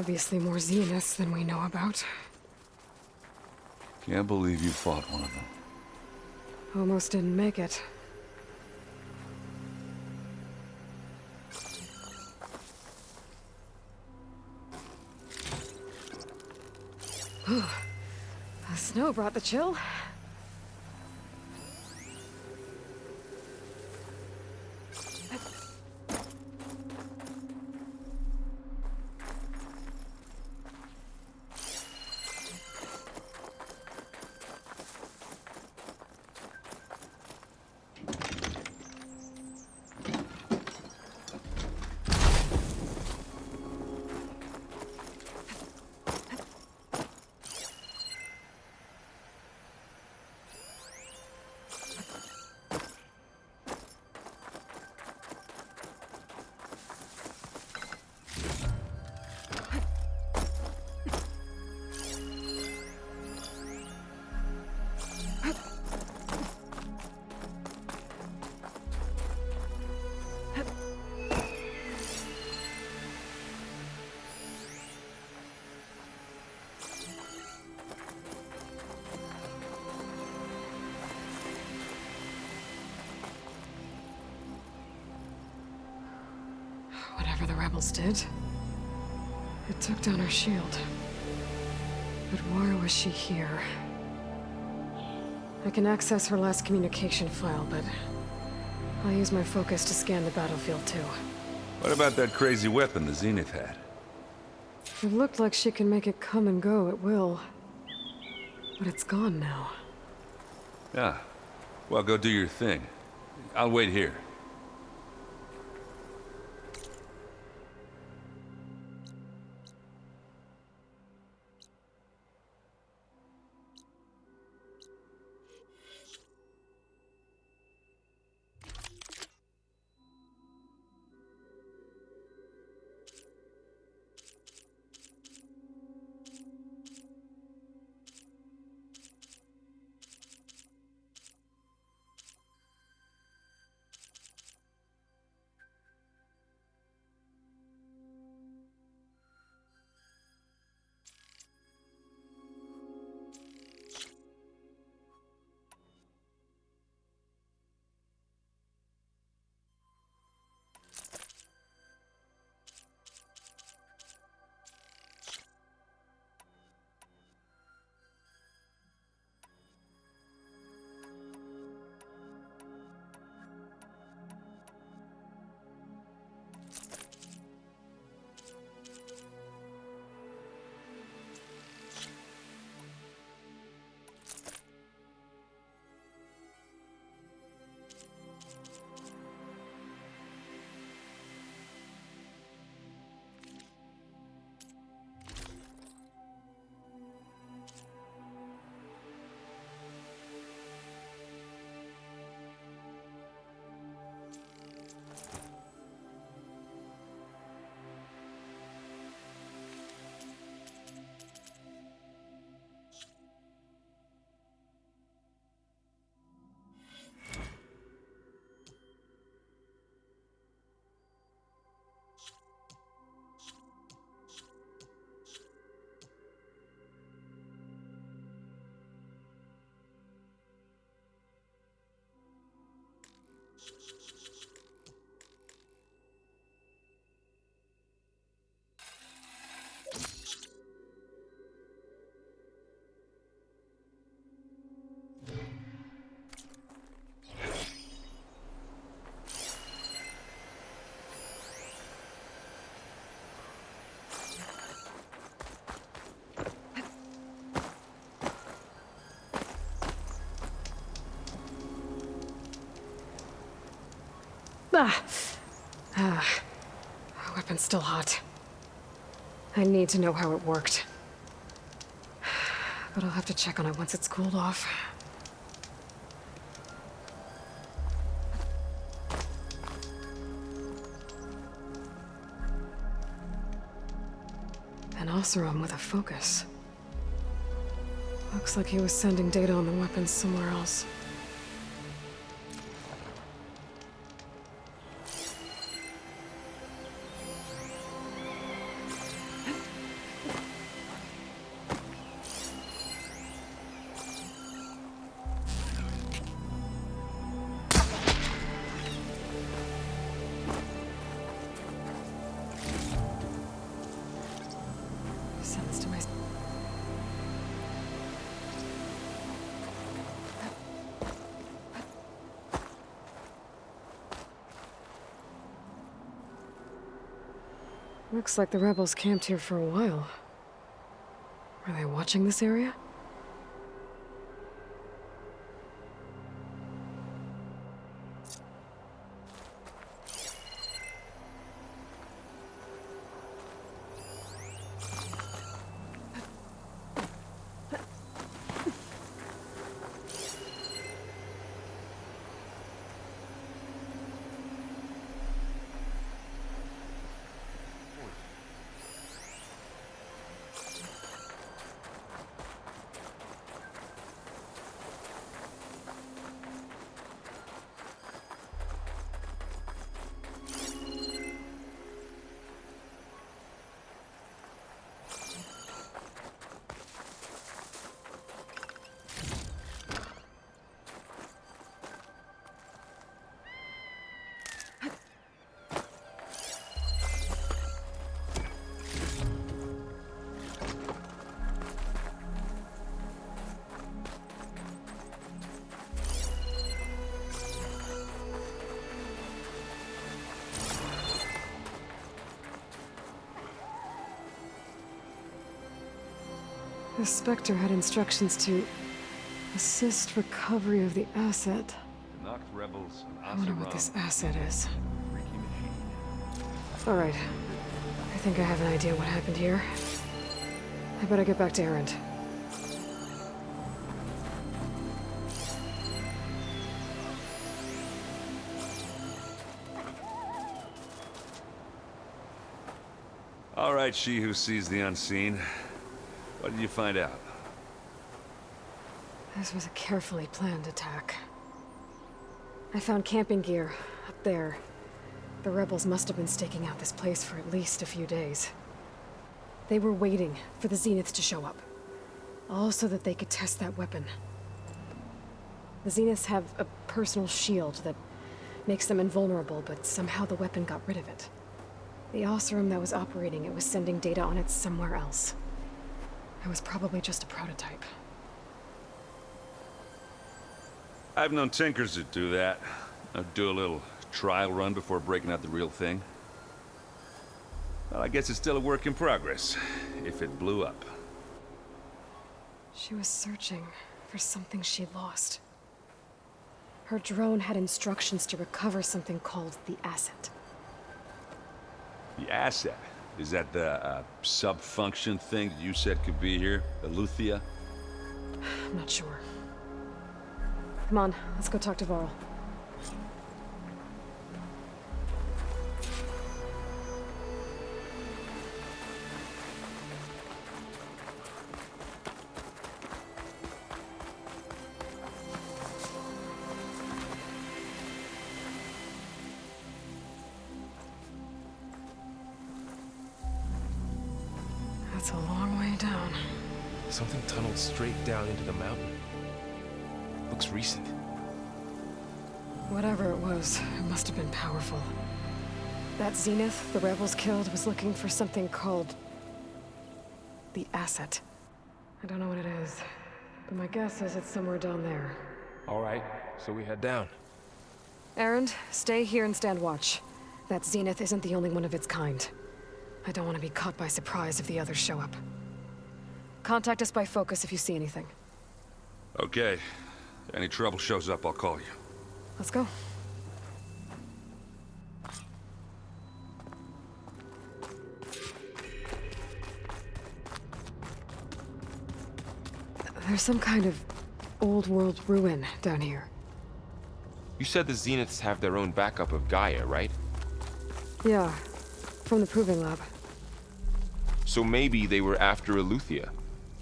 Obviously more Zeniths than we know about. Can't believe you fought one of them. Almost didn't make it. The snow brought the chill. Whatever the rebels did, it took down her shield. But why was she here? I can access her last communication file, but I'll use my focus to scan the battlefield too. What about that crazy weapon the Zenith had? It looked like she can make it come and go at will. But it's gone now. Yeah. Well, go do your thing. I'll wait here. Ah. Ah. Weapon's still hot. I need to know how it worked. But I'll have to check on it once it's cooled off. An Oseram with a focus. Looks like he was sending data on the weapons somewhere else. Looks like the rebels camped here for a while. Are they watching this area? The Specter had instructions to assist recovery of the asset. The knocked rebels and I wonder what this asset is. freaky machine. Alright. I think I have an idea what happened here. I better get back to Erend. All right, she who sees the unseen. What did you find out? This was a carefully planned attack. I found camping gear up there. The rebels must have been staking out this place for at least a few days. They were waiting for the Zeniths to show up. All so that they could test that weapon. The Zeniths have a personal shield that makes them invulnerable, but somehow the weapon got rid of it. The Oseram that was operating it was sending data on it somewhere else. It was probably just a prototype. I've known tinkers that do that. Do a little trial run before breaking out the real thing. Well, I guess it's still a work in progress, if it blew up. She was searching for something she lost. Her drone had instructions to recover something called the asset. The asset? Is that the sub-function thing that you said could be here? Eleuthia? I'm not sure. Come on, let's go talk to Varl. That's a long way down. Something tunneled straight down into the mountain. Looks recent. Whatever it was, it must have been powerful. That Zenith the rebels killed was looking for something called the asset. I don't know what it is, but my guess is it's somewhere down there. All right, so we head down. Erend, stay here and stand watch. That Zenith isn't the only one of its kind. I don't want to be caught by surprise if the others show up. Contact us by focus if you see anything. Okay. Any trouble shows up, I'll call you. Let's go. There's some kind of old world ruin down here. You said the Zeniths have their own backup of Gaia, right? Yeah, from the Proving Lab. So maybe they were after Eleuthia.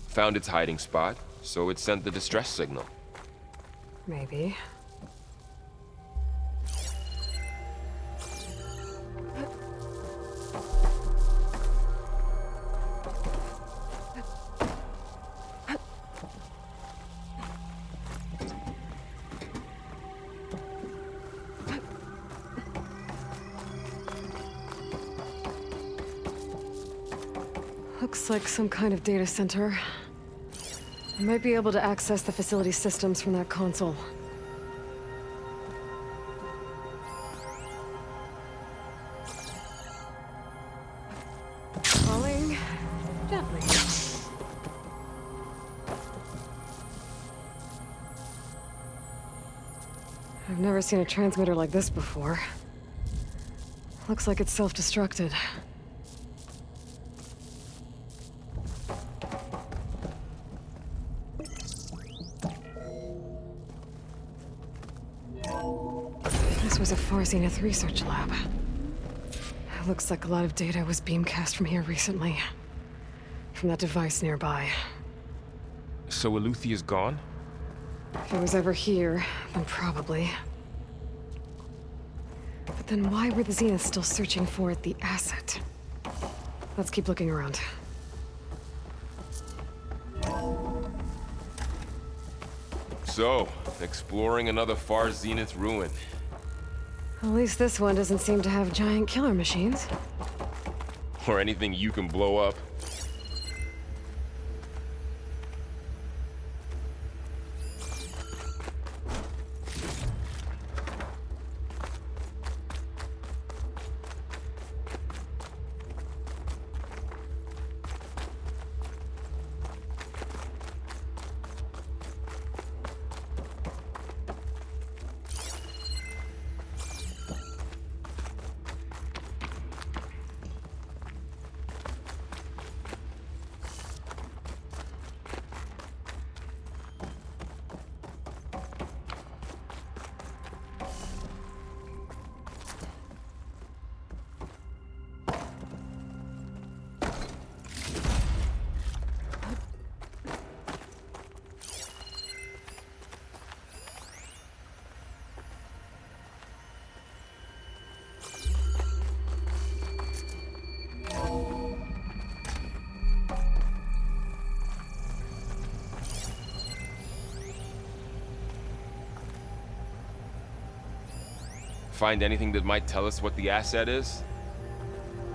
Found its hiding spot, so it sent the distress signal. Maybe. Looks like some kind of data center. I might be able to access the facility systems from that console. Definitely. I've never seen a transmitter like this before. Looks like it's self-destructed. This was a Far Zenith research lab. Looks like a lot of data was beamcast from here recently. From that device nearby. So Eluthia's gone? If it was ever here, then probably. But then why were the Zeniths still searching for the asset? Let's keep looking around. So, exploring another Far Zenith ruin. At least this one doesn't seem to have giant killer machines. Or anything you can blow up. Find anything that might tell us what the asset is?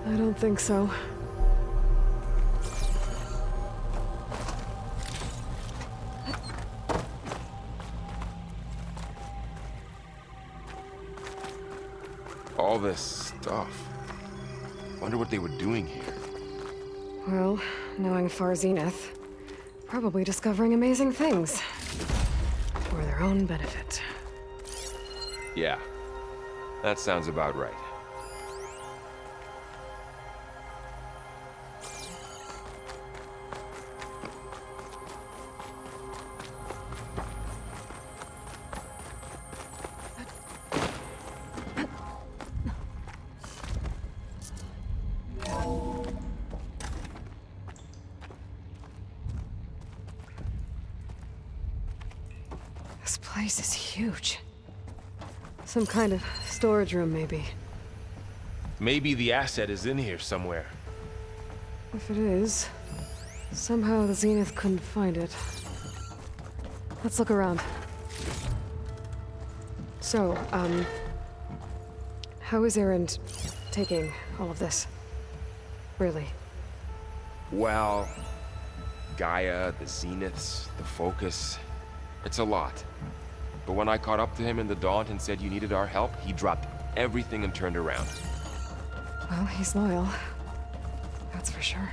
I don't think so. All this stuff. Wonder what they were doing here. Well, knowing Far Zenith, probably discovering amazing things. For their own benefit. Yeah, that sounds about right. This place is huge. Some kind of storage room, maybe. Maybe the asset is in here somewhere. If it is, somehow the Zenith couldn't find it. Let's look around. So, how is Erend taking all of this? Really? Well, Gaia, the Zeniths, the Focus. It's a lot. But when I caught up to him in the Daunt and said you needed our help, he dropped everything and turned around. Well, he's loyal. That's for sure.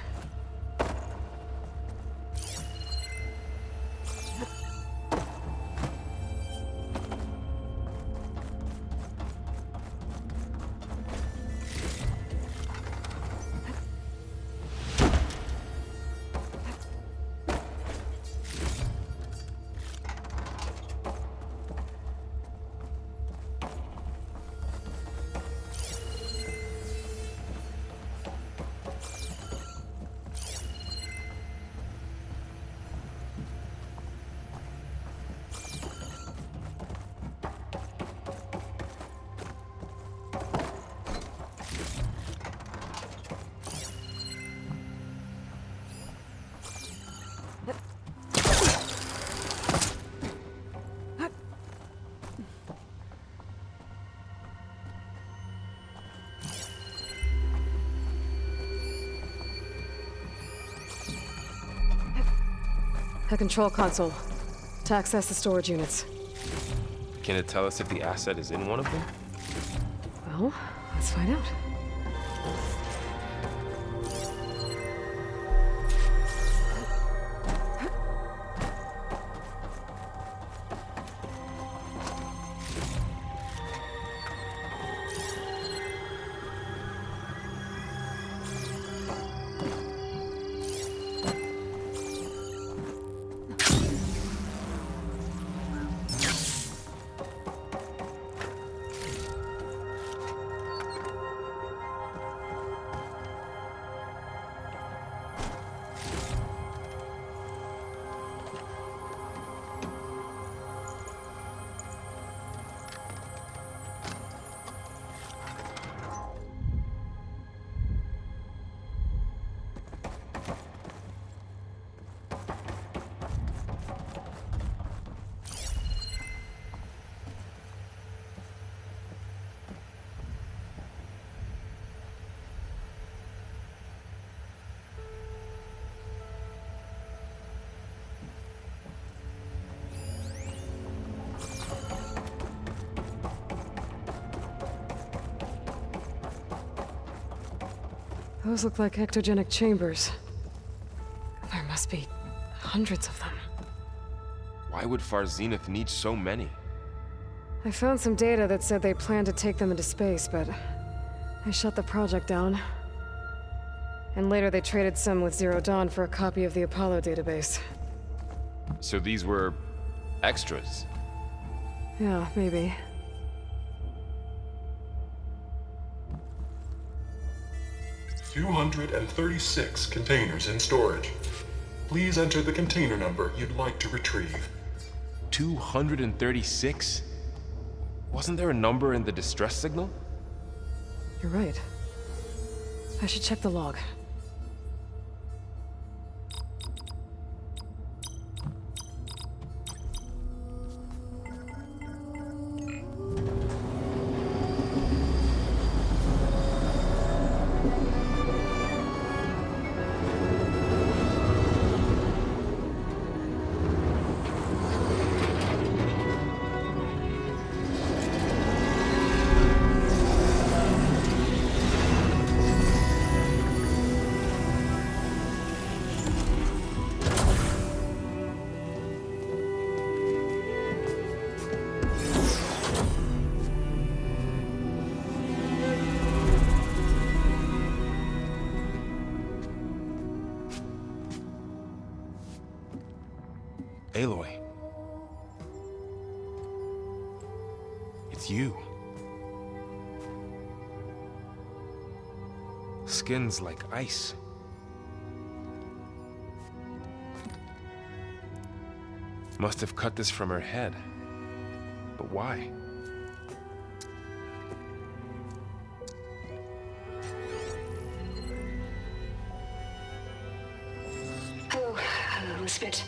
A control console. To access the storage units. Can it tell us if the asset is in one of them? Well, let's find out. Those look like ectogenic chambers. There must be hundreds of them. Why would Far Zenith need so many? I found some data that said they planned to take them into space, but I shut the project down. And later they traded some with Zero Dawn for a copy of the Apollo database. So these were extras. Yeah, maybe. $236 containers in storage. Please enter the container number you'd like to retrieve. 236? Wasn't there a number in the distress signal? You're right. I should check the log. Aloy. It's you. Skin's like ice. Must have cut this from her head. But why? Hello, Elizabeth.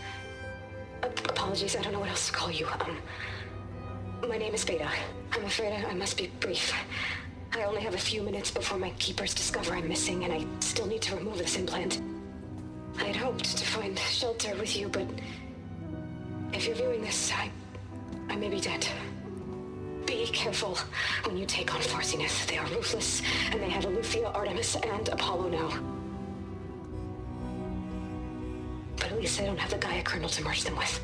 Apologies, I don't know what else to call you. My name is Beta. I'm afraid I must be brief. I only have a few minutes before my keepers discover I'm missing, and I still need to remove this implant. I had hoped to find shelter with you, but if you're viewing this, I may be dead. Be careful when you take on Far Zenith. They are ruthless, and they have Aletheia, Artemis, and Apollo now. But at least I don't have the Gaia kernel to merge them with.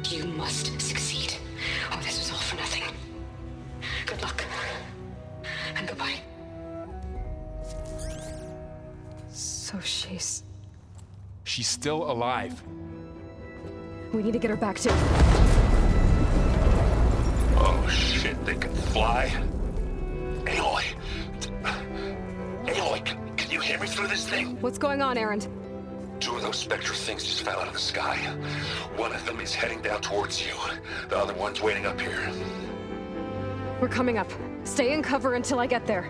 You must succeed, or this was all for nothing. Good luck. And goodbye. So she's... She's still alive. We need to get her back to... Oh shit, they can fly? Aloy! Aloy, can you hear me through this thing? What's going on, Erend? Two of those Specter things just fell out of the sky. One of them is heading down towards you. The other one's waiting up here. We're coming up. Stay in cover until I get there.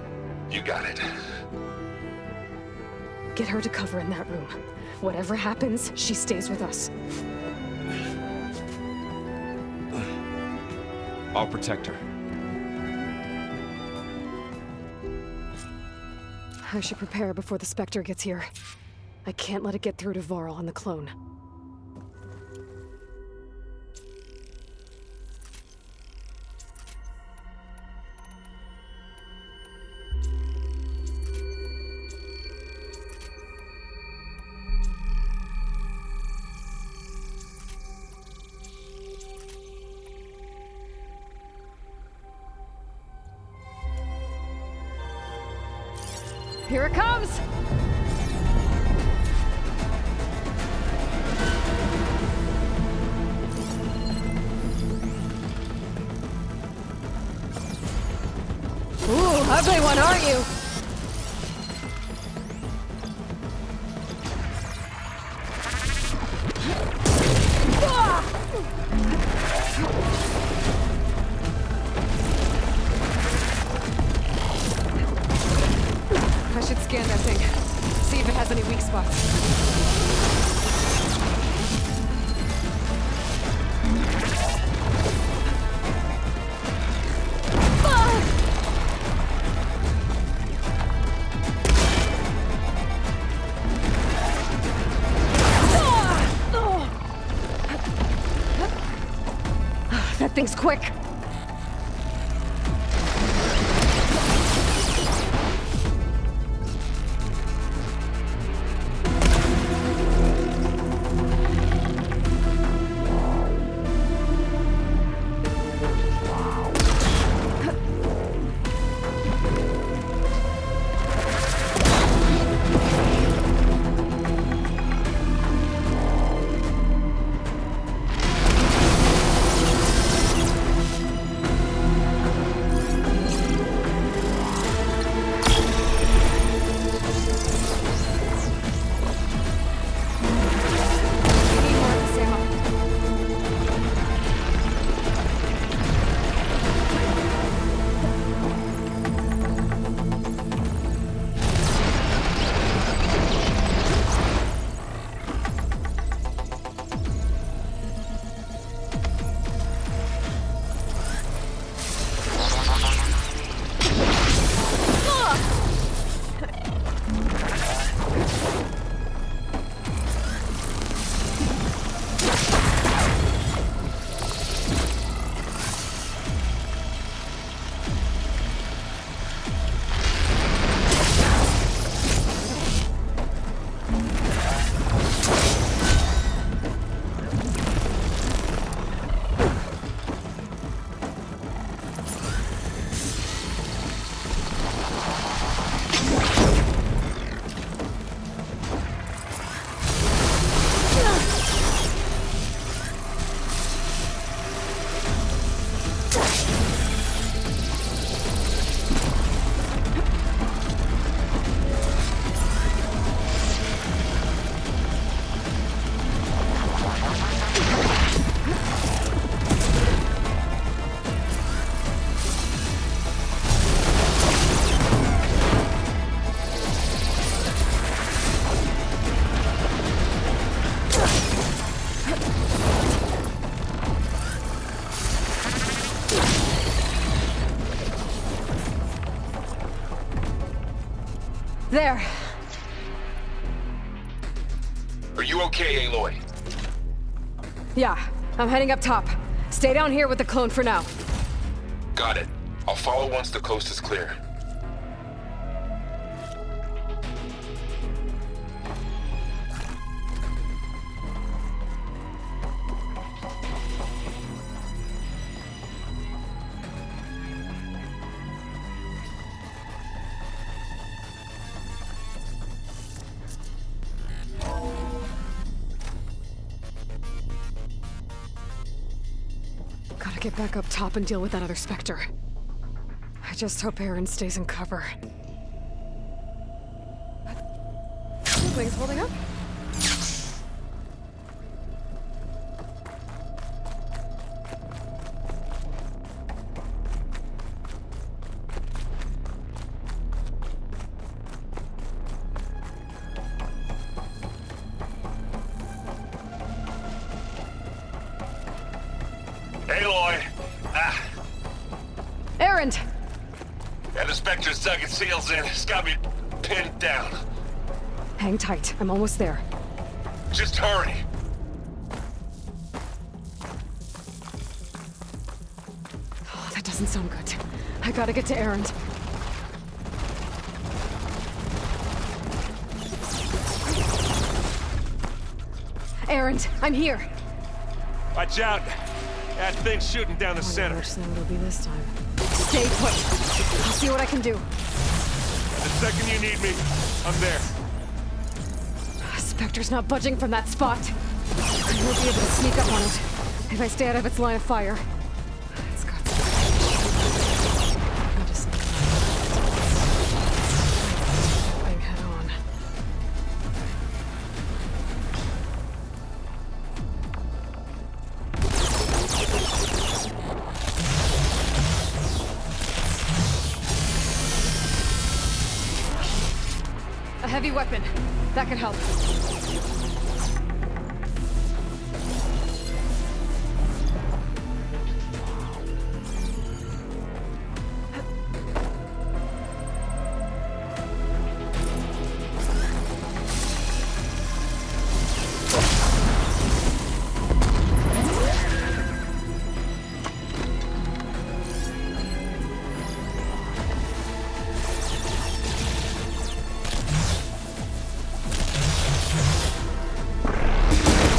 You got it. Get her to cover in that room. Whatever happens, she stays with us. I'll protect her. I should prepare before the Spectre gets here. I can't let it get through to Varl and the clone. Here it comes! Ooh, ugly one, aren't you? I should scan that thing. See if it has any weak spots. That thing's quick. There. Are you okay, Aloy? Yeah, I'm heading up top. Stay down here with the clone for now. Got it. I'll follow once the coast is clear. Gotta get back up top and deal with that other Specter. I just hope Aaron stays in cover. Wings holding up? Aloy! Aaron! And the Spectre's dug its seals in. It's got me pinned down. Hang tight. I'm almost there. Just hurry. Oh, that doesn't sound good. I gotta get to Aaron. Aaron, I'm here. Watch out! That thing's shooting down the center. Which thing it'll be this time? Stay put. I'll see what I can do. The second you need me, I'm there. Spectre's not budging from that spot. I won't be able to sneak up on it if I stay out of its line of fire. It's got some... I just... Thing head on. A heavy weapon. That could help.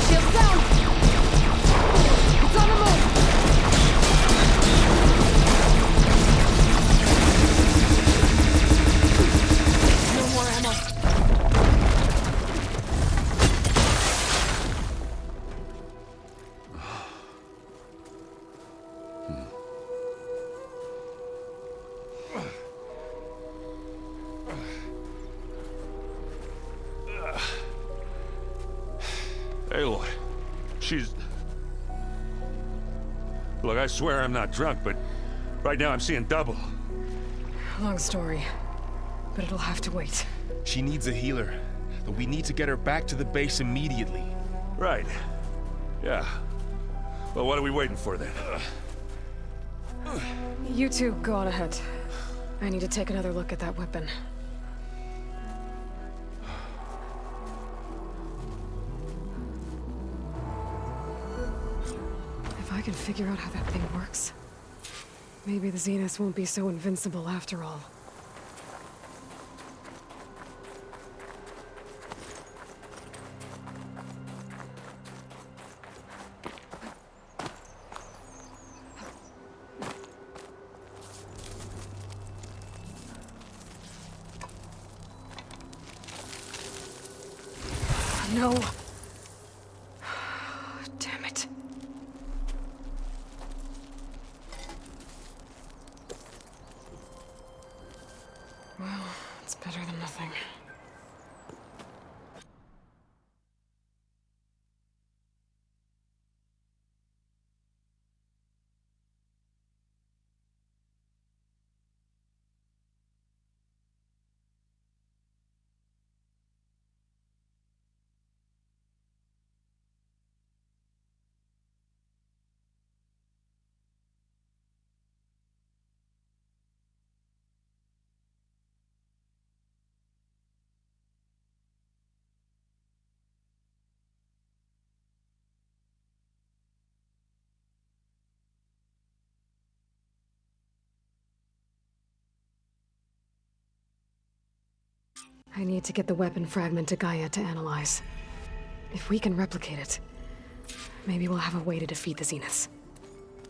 Shields down! It's on the move! No more ammo. Aloy, she's... Look, I swear I'm not drunk, but right now I'm seeing double. Long story, but it'll have to wait. She needs a healer, but we need to get her back to the base immediately. Right. Yeah. Well, what are we waiting for then? You two go on ahead. I need to take another look at that weapon. If I can figure out how that thing works, maybe the Zeniths won't be so invincible after all. No. Damn it. Well, it's better than nothing. I need to get the weapon fragment to Gaia to analyze. If we can replicate it, maybe we'll have a way to defeat the Zeniths.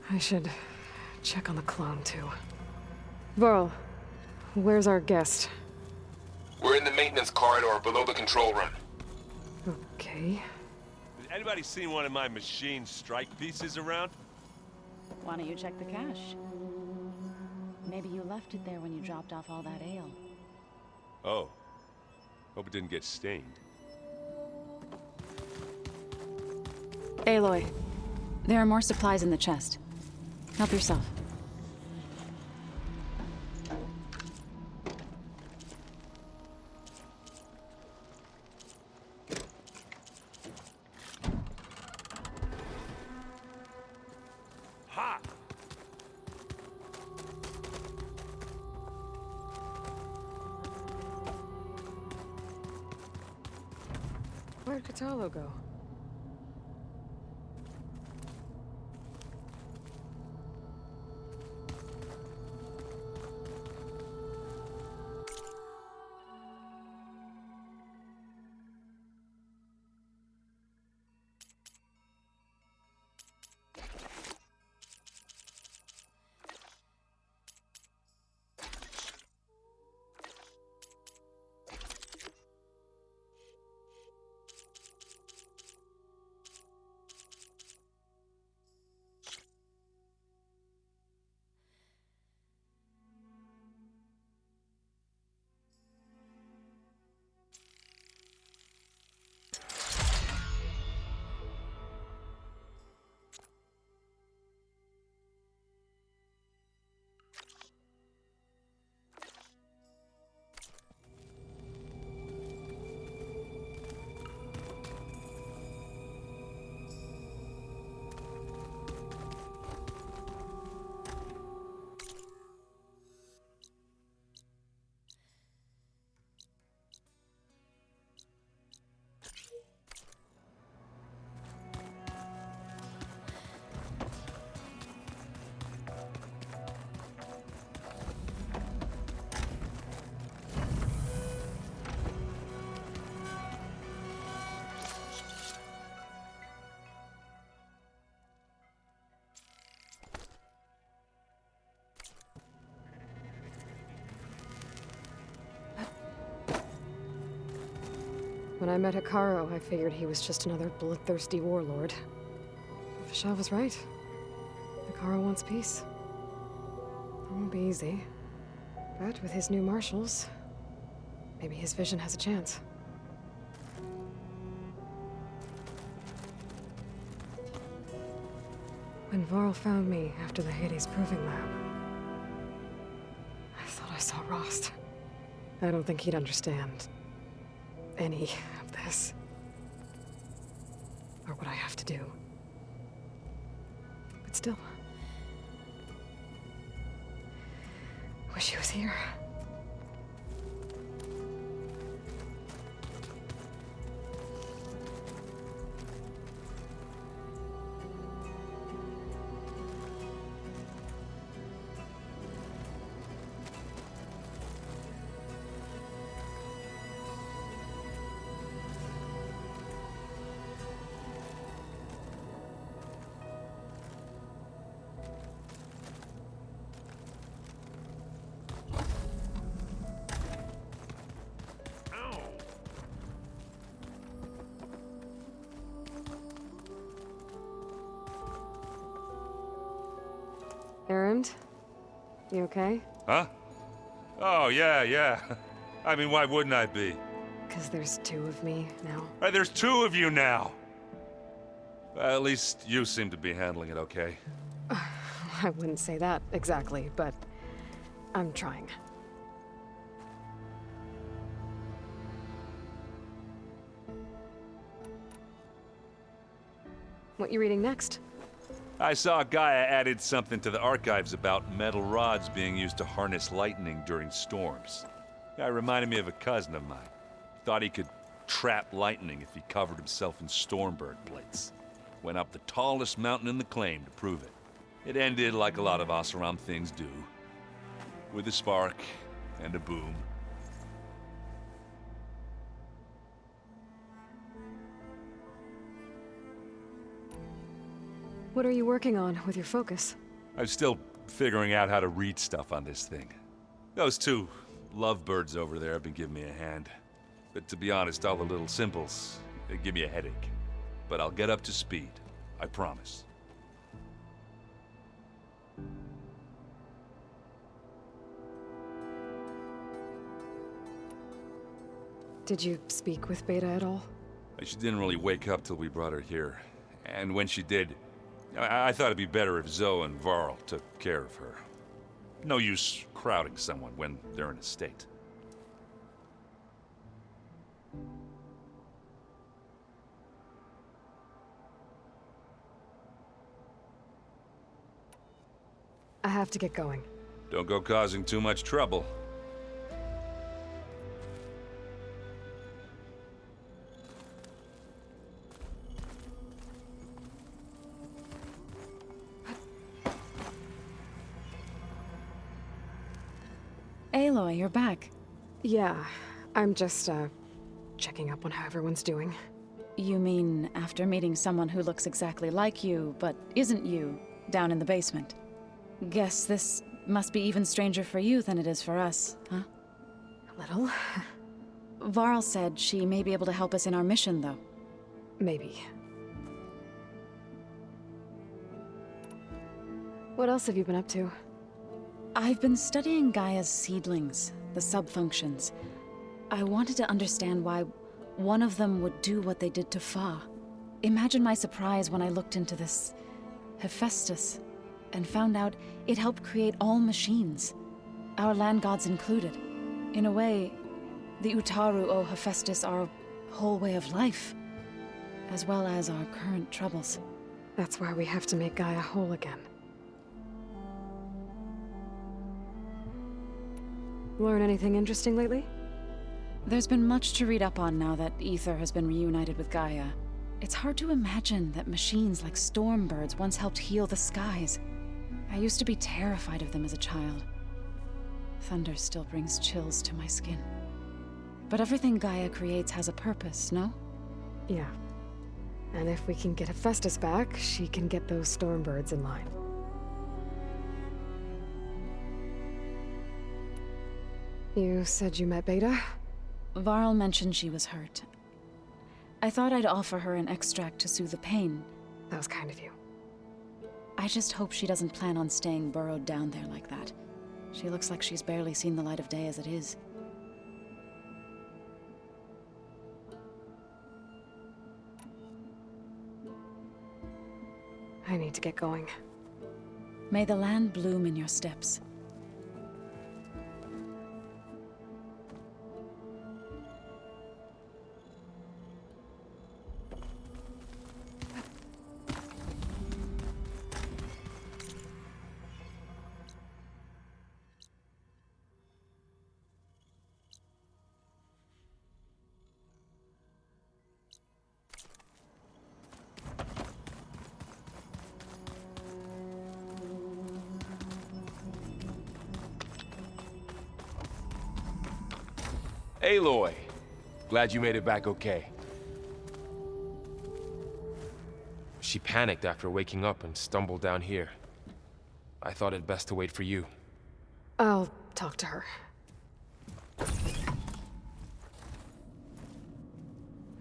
I should check on the clone, too. Varl, where's our guest? We're in the maintenance corridor below the control room. Okay. Has anybody seen one of my machine strike pieces around? Why don't you check the cache? Maybe you left it there when you dropped off all that ale. Oh. Hope it didn't get stained. Aloy, there are more supplies in the chest. Help yourself. Ha! Where'd Katalo go? When I met Hikaru, I figured he was just another bloodthirsty warlord. Fashaw was right. Hikaru wants peace. It won't be easy. But with his new marshals, maybe his vision has a chance. When Varl found me after the Hades Proving Lab, I thought I saw Rost. I don't think he'd understand any of this. Or what I have to do. But still. Wish he was here. Errand? You okay? Huh? Oh, yeah. I mean, why wouldn't I be? Because there's two of me now. There's two of you now! At least you seem to be handling it okay. I wouldn't say that exactly, but I'm trying. What you reading next? I saw Gaia added something to the archives about metal rods being used to harness lightning during storms. Guy reminded me of a cousin of mine. Thought he could trap lightning if he covered himself in Stormbird plates. Went up the tallest mountain in the claim to prove it. It ended like a lot of Oseram things do. With a spark and a boom. What are you working on with your focus? I'm still figuring out how to read stuff on this thing. Those two lovebirds over there have been giving me a hand. But to be honest, all the little symbols, they give me a headache. But I'll get up to speed. I promise. Did you speak with Beta at all? She didn't really wake up till we brought her here. And when she did, I thought it'd be better if Zoe and Varl took care of her. No use crowding someone when they're in a state. I have to get going. Don't go causing too much trouble. Aloy, you're back. Yeah, I'm just, checking up on how everyone's doing. You mean after meeting someone who looks exactly like you, but isn't you, down in the basement? Guess this must be even stranger for you than it is for us, huh? A little. Varl said she may be able to help us in our mission, though. Maybe. What else have you been up to? I've been studying Gaia's seedlings, the subfunctions. I wanted to understand why one of them would do what they did to Fa. Imagine my surprise when I looked into this Hephaestus and found out it helped create all machines, our land gods included. In a way, the Utaru owe Hephaestus our whole way of life, as well as our current troubles. That's why we have to make Gaia whole again. Learn anything interesting lately? There's been much to read up on now that Ether has been reunited with Gaia. It's hard to imagine that machines like Stormbirds once helped heal the skies. I used to be terrified of them as a child. Thunder still brings chills to my skin. But everything Gaia creates has a purpose, no? Yeah. And if we can get Hephaestus back, she can get those Stormbirds in line. You said you met Beta? Varl mentioned she was hurt. I thought I'd offer her an extract to soothe the pain. That was kind of you. I just hope she doesn't plan on staying burrowed down there like that. She looks like she's barely seen the light of day as it is. I need to get going. May the land bloom in your steps. Aloy, glad you made it back okay. She panicked after waking up and stumbled down here. I thought it best to wait for you. I'll talk to her.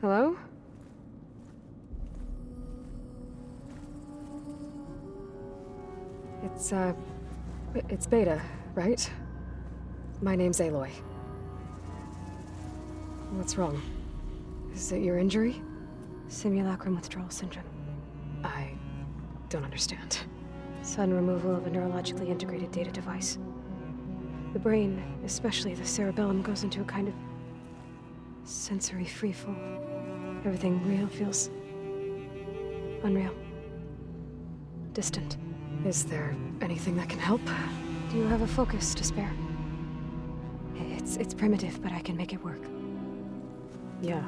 Hello? It's Beta, right? My name's Aloy. What's wrong? Is it your injury? Simulacrum withdrawal syndrome. I don't understand. Sudden removal of a neurologically integrated data device. The brain, especially the cerebellum, goes into a kind of sensory freefall. Everything real feels unreal. Distant. Is there anything that can help? Do you have a focus to spare? It's primitive, but I can make it work. Yeah.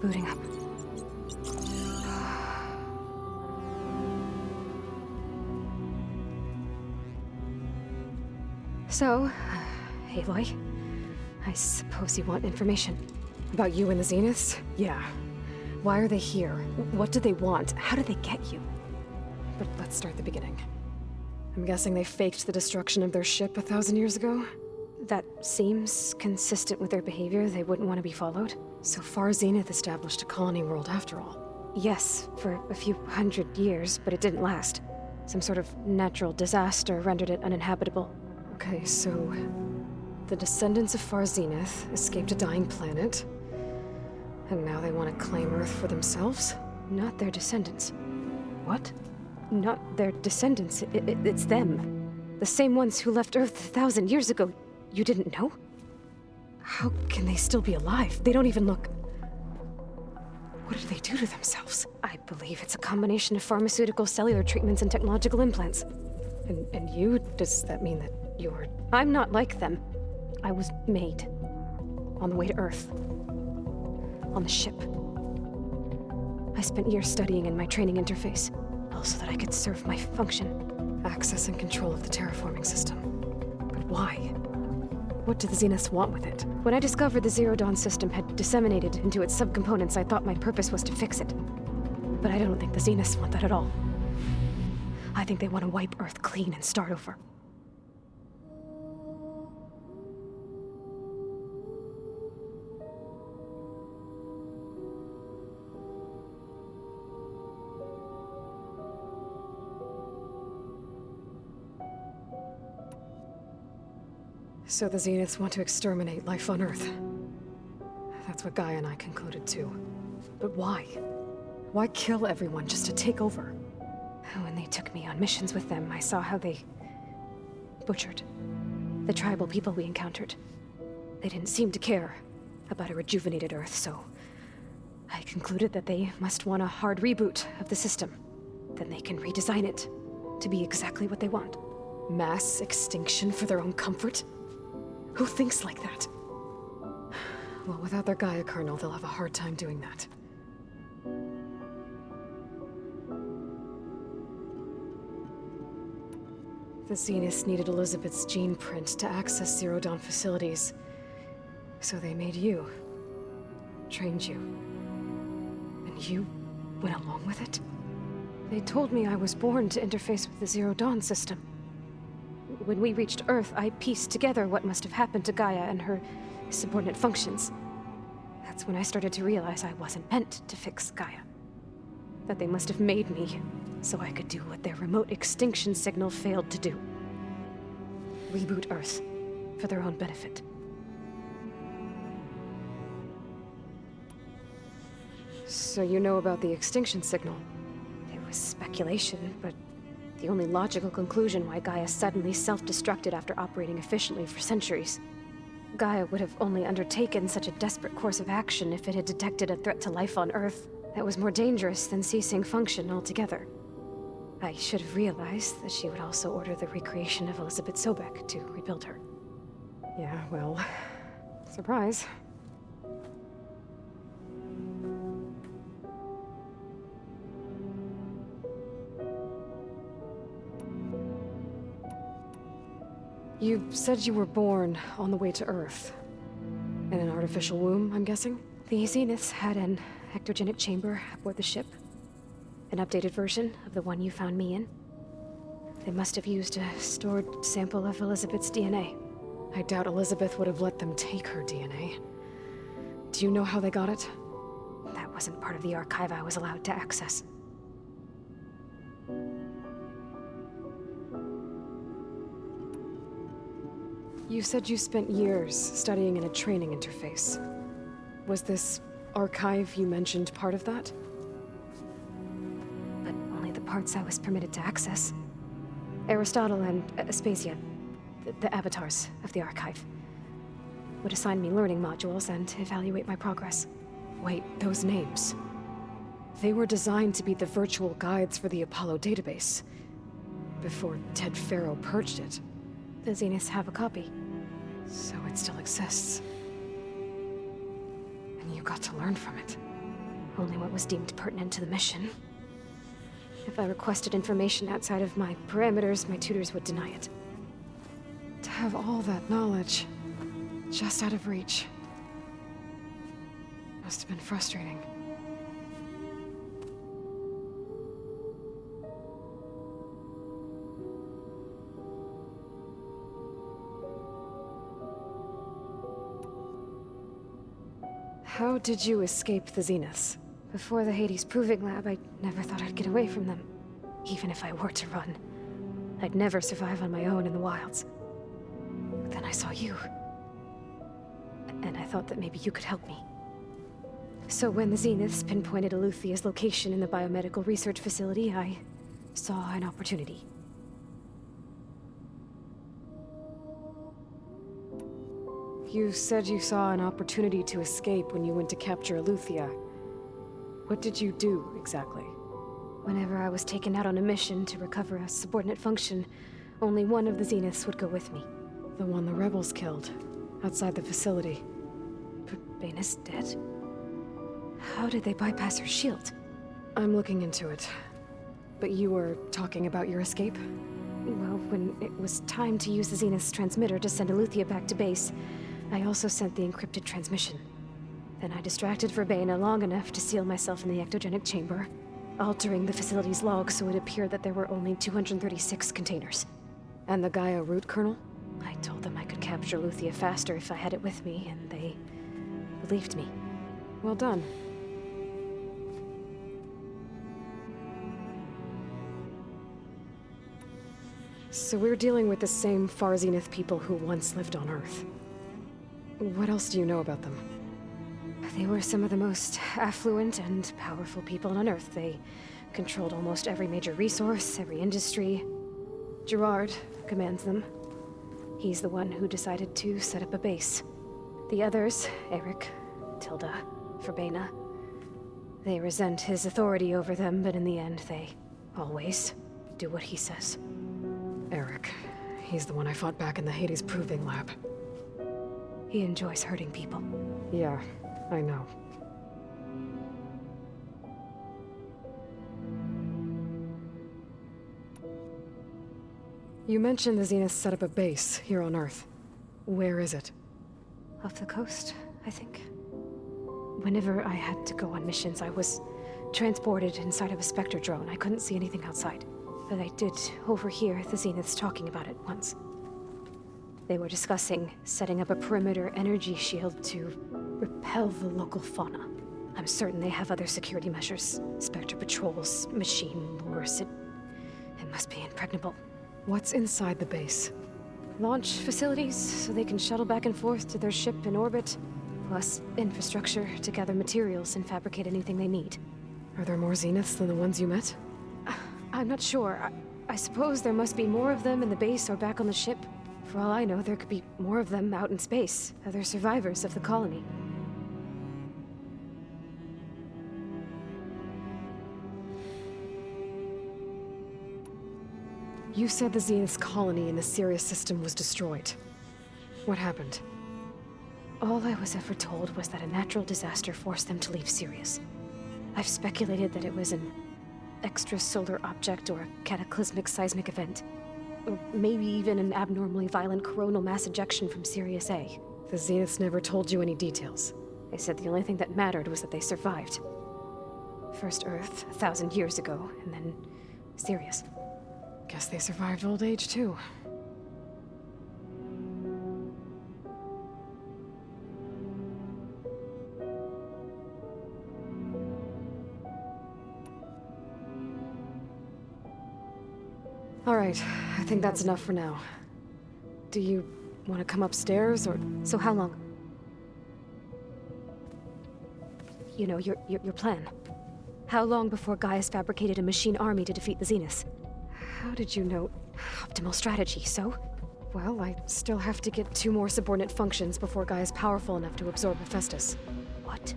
Booting up. So, Aloy, I suppose you want information. About you and the Zeniths? Yeah. Why are they here? What do they want? How did they get you? But let's start at the beginning. I'm guessing they faked the destruction of their ship 1,000 years ago? That seems consistent with their behavior. They wouldn't want to be followed. So far, Zenith established a colony world after all. Yes, for a few hundred years, but it didn't last. Some sort of natural disaster rendered it uninhabitable. Okay, so the descendants of Far Zenith escaped a dying planet, and now they want to claim Earth for themselves? Not their descendants. What? Not their descendants. It's them. The same ones who left Earth 1,000 years ago. You didn't know? How can they still be alive? They don't even look... What did they do to themselves? I believe it's a combination of pharmaceutical, cellular treatments, and technological implants. And you? Does that mean that you're... I'm not like them. I was made. On the way to Earth. On the ship. I spent years studying in my training interface, all so that I could serve my function. Access and control of the terraforming system. But why? What do the Zeniths want with it? When I discovered the Zero Dawn system had disseminated into its subcomponents, I thought my purpose was to fix it. But I don't think the Zeniths want that at all. I think they want to wipe Earth clean and start over. So the Zeniths want to exterminate life on Earth. That's what Gaia and I concluded too. But why? Why kill everyone just to take over? When they took me on missions with them, I saw how they butchered the tribal people we encountered. They didn't seem to care about a rejuvenated Earth, so I concluded that they must want a hard reboot of the system. Then they can redesign it to be exactly what they want. Mass extinction for their own comfort? Who thinks like that? Well, without their Gaia kernel, they'll have a hard time doing that. The Zeniths needed Elizabeth's gene print to access Zero Dawn facilities. So they made you. Trained you. And you went along with it? They told me I was born to interface with the Zero Dawn system. When we reached Earth, I pieced together what must have happened to Gaia and her subordinate functions. That's when I started to realize I wasn't meant to fix Gaia. That they must have made me so I could do what their remote extinction signal failed to do. Reboot Earth for their own benefit. So you know about the extinction signal? It was speculation, but the only logical conclusion why Gaia suddenly self-destructed after operating efficiently for centuries. Gaia would have only undertaken such a desperate course of action if it had detected a threat to life on Earth that was more dangerous than ceasing function altogether. I should have realized that she would also order the recreation of Elizabeth Sobek to rebuild her. Yeah, well, surprise. You said you were born on the way to Earth. In an artificial womb, I'm guessing? The Zeniths had an ectogenic chamber aboard the ship. An updated version of the one you found me in. They must have used a stored sample of Elizabeth's DNA. I doubt Elizabeth would have let them take her DNA. Do you know how they got it? That wasn't part of the archive I was allowed to access. You said you spent years studying in a training interface. Was this archive you mentioned part of that? But only the parts I was permitted to access. Aristotle and Aspasia, the avatars of the archive, would assign me learning modules and evaluate my progress. Wait, those names. They were designed to be the virtual guides for the Apollo database. Before Ted Faro purged it. The Zeniths have a copy. So it still exists. And you got to learn from it. Only what was deemed pertinent to the mission. If I requested information outside of my parameters, my tutors would deny it. To have all that knowledge, just out of reach. Must have been frustrating. How did you escape the Zeniths? Before the Hades Proving Lab, I never thought I'd get away from them. Even if I were to run. I'd never survive on my own in the wilds. But then I saw you. And I thought that maybe you could help me. So when the Zeniths pinpointed Eluthia's location in the biomedical research facility, I saw an opportunity. You said you saw an opportunity to escape when you went to capture Eluthia. What did you do, exactly? Whenever I was taken out on a mission to recover a subordinate function, only one of the Zeniths would go with me. The one the rebels killed, outside the facility. But Baina's dead? How did they bypass her shield? I'm looking into it. But you were talking about your escape? Well, when it was time to use the Zenith's transmitter to send Eluthia back to base, I also sent the encrypted transmission. Then I distracted Verbena long enough to seal myself in the ectogenic chamber, altering the facility's log so it appeared that there were only 236 containers. And the Gaia root kernel? I told them I could capture Eluthia faster if I had it with me, and they believed me. Well done. So we're dealing with the same Far Zenith people who once lived on Earth. What else do you know about them? They were some of the most affluent and powerful people on Earth. They controlled almost every major resource, every industry. Gerard commands them. He's the one who decided to set up a base. The others, Eric, Tilda, Verbena, they resent his authority over them, but in the end, they always do what he says. Eric. He's the one I fought back in the Hades Proving Lab. He enjoys hurting people. Yeah, I know. You mentioned the Zenith set up a base here on Earth. Where is it? Off the coast, I think. Whenever I had to go on missions, I was transported inside of a Specter drone. I couldn't see anything outside. But I did overhear the Zeniths talking about it once. They were discussing setting up a perimeter energy shield to repel the local fauna. I'm certain they have other security measures. Spectre patrols, machine lures. It must be impregnable. What's inside the base? Launch facilities, so they can shuttle back and forth to their ship in orbit. Plus infrastructure to gather materials and fabricate anything they need. Are there more Zeniths than the ones you met? I'm not sure. I suppose there must be more of them in the base or back on the ship. For all I know, there could be more of them out in space, other survivors of the colony. You said the Zenith's colony in the Sirius system was destroyed. What happened? All I was ever told was that a natural disaster forced them to leave Sirius. I've speculated that it was an extrasolar object or a cataclysmic seismic event. Or maybe even an abnormally violent coronal mass ejection from Sirius A. The Zeniths never told you any details. They said the only thing that mattered was that they survived. First Earth, 1,000 years ago, and then Sirius. Guess they survived old age, too. All right, I think that's enough for now. Do you want to come upstairs, or... So how long? You know, your plan. How long before Gaia's fabricated a machine army to defeat the Zeniths? How did you know? Optimal strategy, so? Well, I still have to get 2 more subordinate functions before Gaia's powerful enough to absorb Hephaestus. What?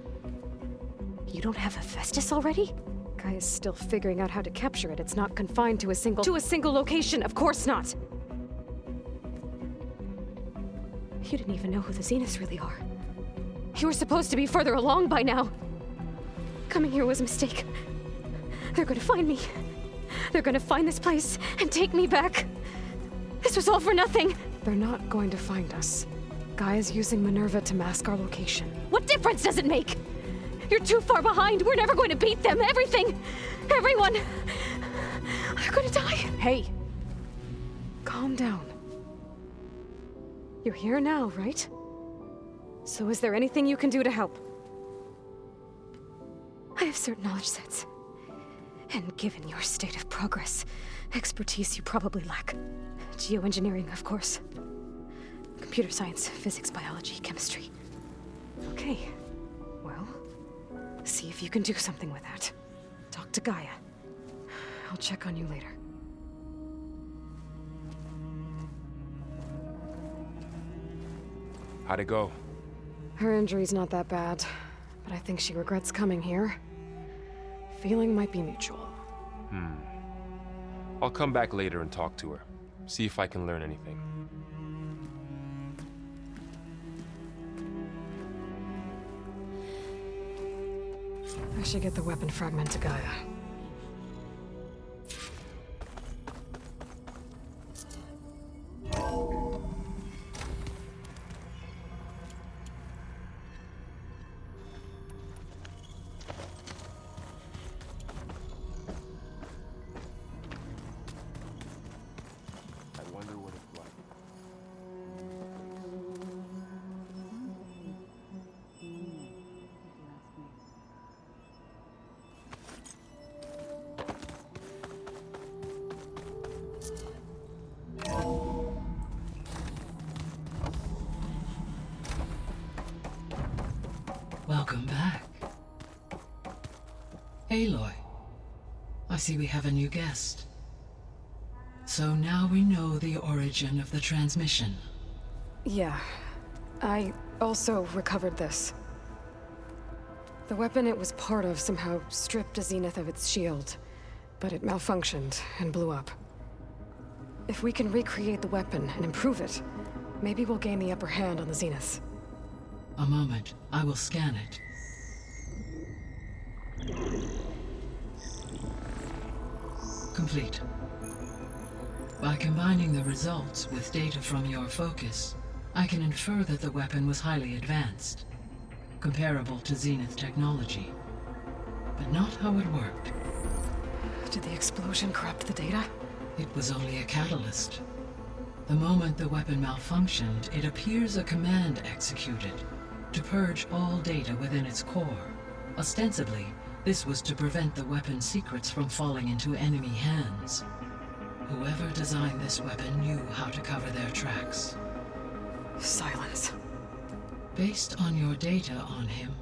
You don't have Hephaestus already? Gaia's still figuring out how to capture it. It's not confined to a single location, of course not! You didn't even know who the Zeniths really are. You were supposed to be further along by now. Coming here was a mistake. They're gonna find me. They're gonna find this place and take me back. This was all for nothing. They're not going to find us. Gaia's using Minerva to mask our location. What difference does it make? You're too far behind. We're never going to beat them. Everything, everyone, are going to die. Hey, calm down. You're here now, right? So is there anything you can do to help? I have certain knowledge sets. And given your state of progress, expertise you probably lack. Geoengineering, of course. Computer science, physics, biology, chemistry. Okay. Well, see if you can do something with that. Talk to Gaia. I'll check on you later. How'd it go? Her injury's not that bad, but I think she regrets coming here. Feeling might be mutual. I'll come back later and talk to her. See if I can learn anything. I should get the weapon fragment to Gaia. I wonder what it's like. Welcome back. Aloy, I see we have a new guest. So now we know the origin of the transmission. Yeah. I also recovered this. The weapon it was part of somehow stripped a Zenith of its shield, but it malfunctioned and blew up. If we can recreate the weapon and improve it, maybe we'll gain the upper hand on the Zeniths. A moment, I will scan it. Complete. By combining the results with data from your focus, I can infer that the weapon was highly advanced, comparable to Zenith technology, but not how it worked. Did the explosion corrupt the data? It was only a catalyst. The moment the weapon malfunctioned, it appears a command executed to purge all data within its core. Ostensibly, this was to prevent the weapon's secrets from falling into enemy hands. Whoever designed this weapon knew how to cover their tracks. Silence. Based on your data on him,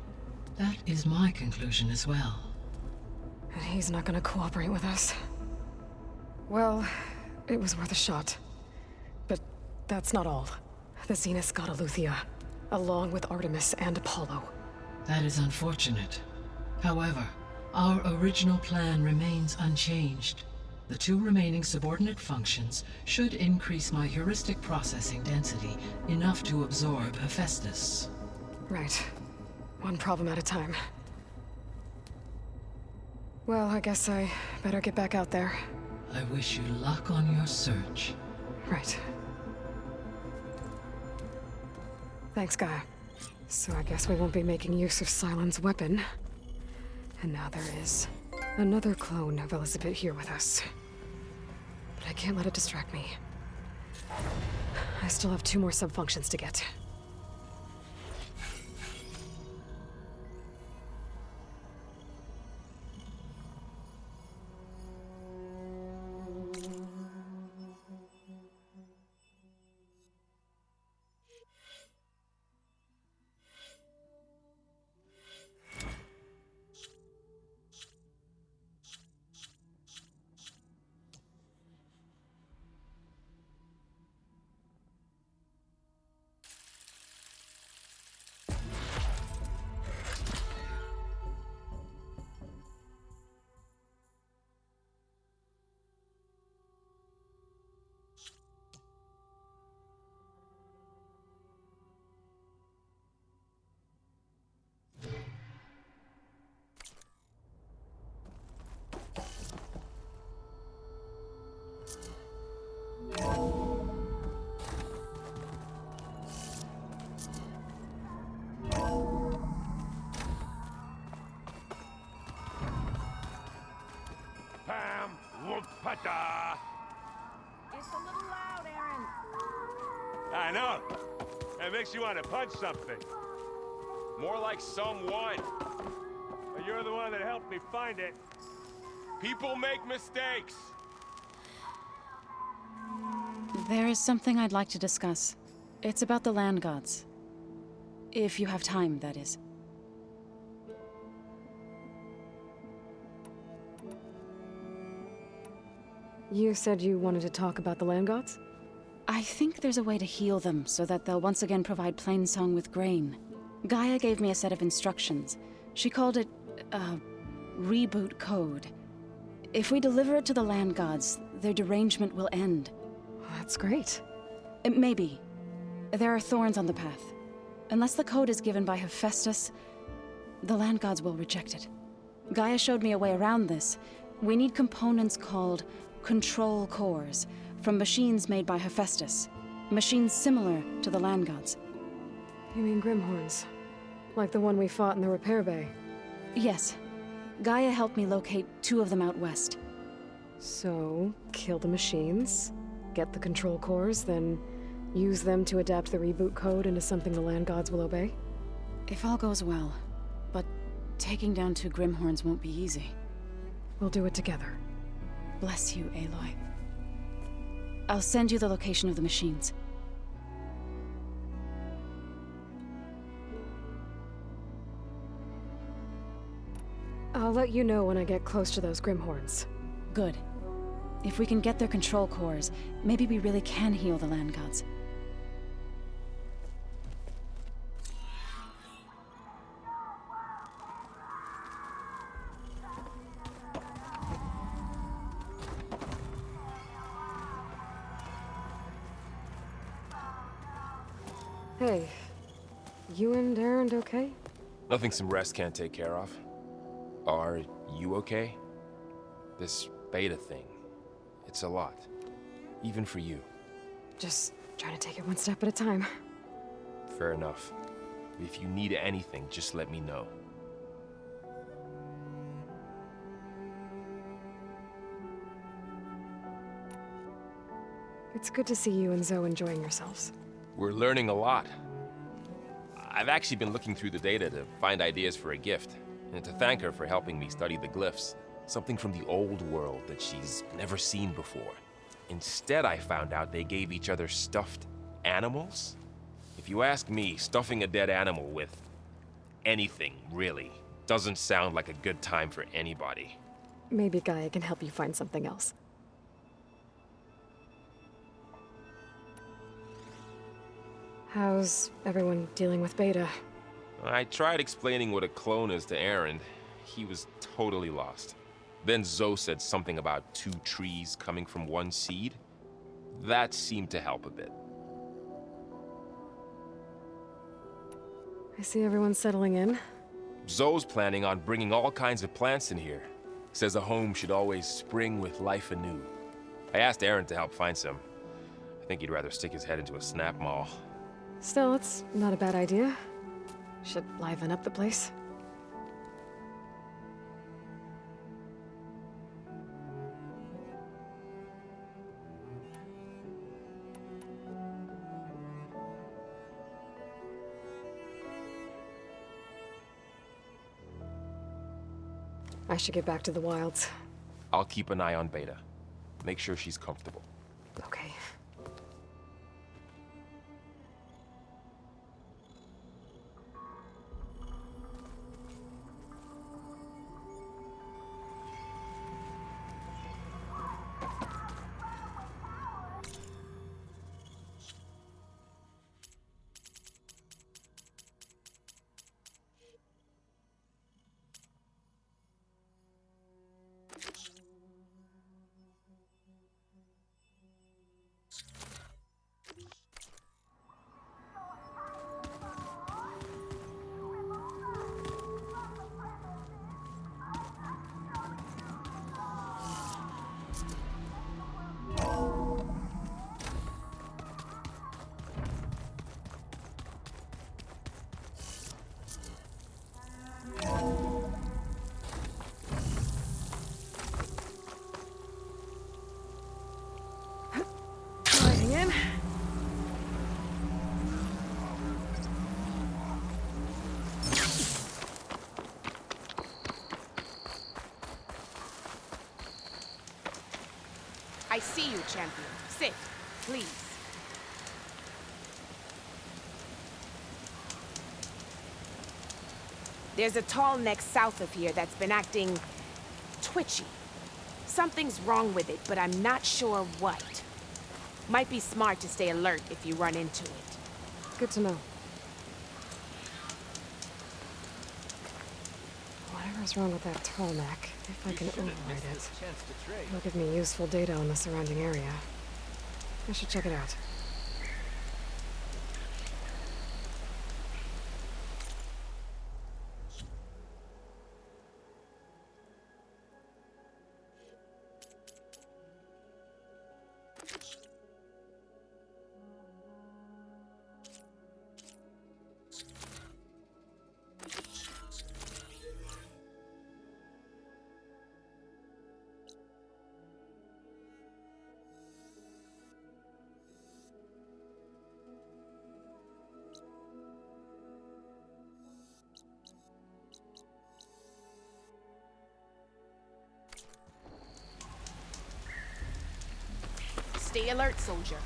that is my conclusion as well. And he's not gonna cooperate with us. Well, it was worth a shot. But that's not all. The Zeniths got Aletheia, along with Artemis and Apollo. That is unfortunate. However, our original plan remains unchanged. The two remaining subordinate functions should increase my heuristic processing density enough to absorb Hephaestus. Right. One problem at a time. Well, I guess I better get back out there. I wish you luck on your search. Right. Thanks, Gaia. So I guess we won't be making use of Cylon's weapon. And now there is another clone of Elizabeth here with us. But I can't let it distract me. I still have 2 more subfunctions to get. It's a little loud, Aaron. I know. It makes you want to punch something. More like someone. But you're the one that helped me find it. People make mistakes. There is something I'd like to discuss. It's about the land gods. If you have time, that is. You said you wanted to talk about the land gods? I think there's a way to heal them so that they'll once again provide Plainsong with grain. Gaia gave me a set of instructions. She called it a reboot code. If we deliver it to the land gods, their derangement will end. That's great. Maybe. There are thorns on the path. Unless the code is given by Hephaestus, the land gods will reject it. Gaia showed me a way around this. We need components called control cores from machines made by Hephaestus. Machines similar to the land gods. You mean Grimhorns? Like the one we fought in the repair bay? Yes. Gaia helped me locate 2 of them out west. So, kill the machines, get the control cores, then use them to adapt the reboot code into something the land gods will obey? If all goes well. But taking down 2 Grimhorns won't be easy. We'll do it together. Bless you, Aloy. I'll send you the location of the machines. I'll let you know when I get close to those Grimhorns. Good. If we can get their control cores, maybe we really can heal the land gods. Hey, you and Aaron okay? Nothing some rest can't take care of. Are you okay? This beta thing, it's a lot. Even for you. Just trying to take it one step at a time. Fair enough. If you need anything, just let me know. It's good to see you and Zoe enjoying yourselves. We're learning a lot. I've actually been looking through the data to find ideas for a gift, and to thank her for helping me study the glyphs. Something from the old world that she's never seen before. Instead, I found out they gave each other stuffed animals. If you ask me, stuffing a dead animal with anything, really, doesn't sound like a good time for anybody. Maybe Gaia can help you find something else. How's everyone dealing with Beta? I tried explaining what a clone is to Aaron. He was totally lost. Then Zoe said something about 2 trees coming from 1 seed. That seemed to help a bit. I see everyone settling in. Zoe's planning on bringing all kinds of plants in here. Says a home should always spring with life anew. I asked Aaron to help find some. I think he'd rather stick his head into a snap mall. Still, it's not a bad idea. Should liven up the place. I should get back to the wilds. I'll keep an eye on Beta. Make sure she's comfortable. Okay. see you, champion. Sit, please. There's a tall neck south of here that's been acting twitchy. Something's wrong with it, but I'm not sure what. Might be smart to stay alert if you run into it. Good to know. Whatever's wrong with that tall neck, if I can override it, it'll give me useful data on the surrounding area. I should check it out. Stay alert, soldier.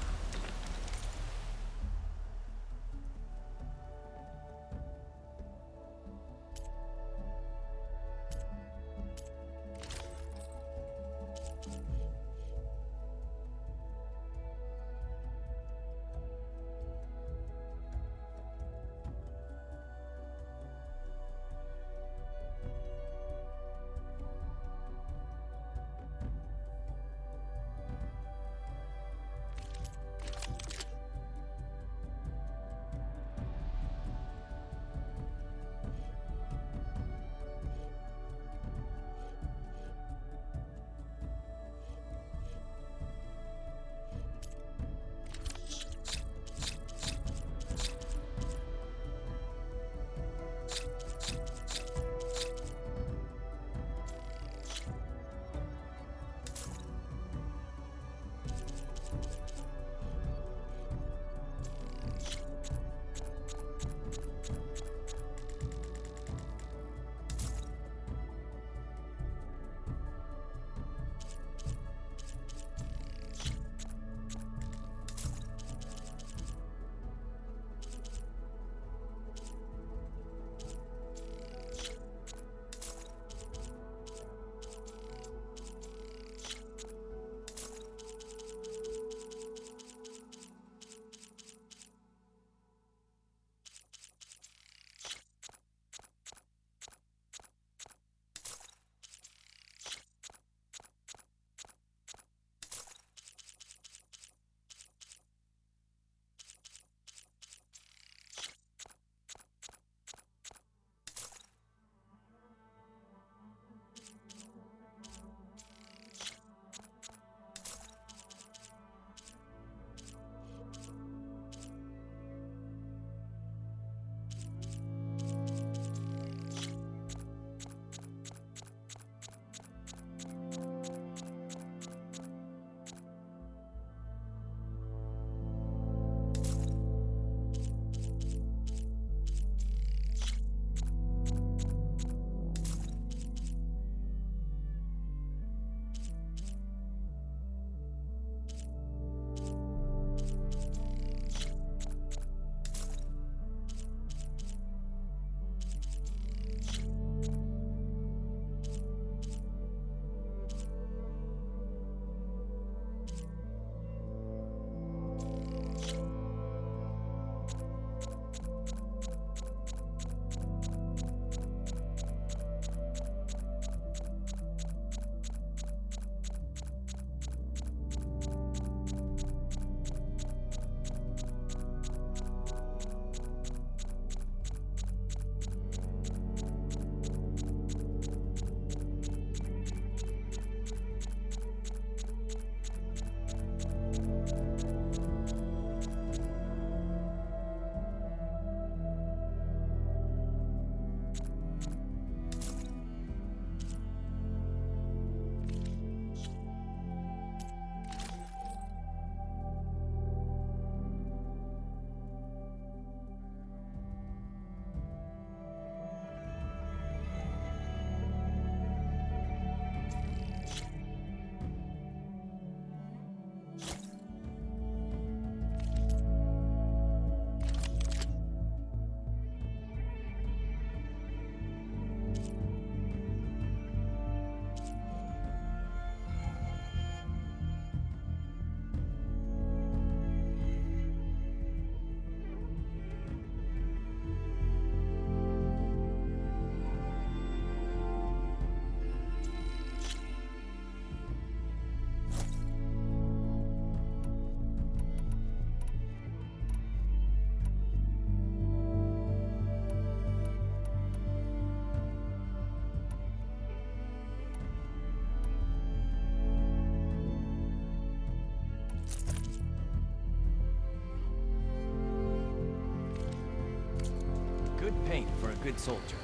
Good paint for a good soldier.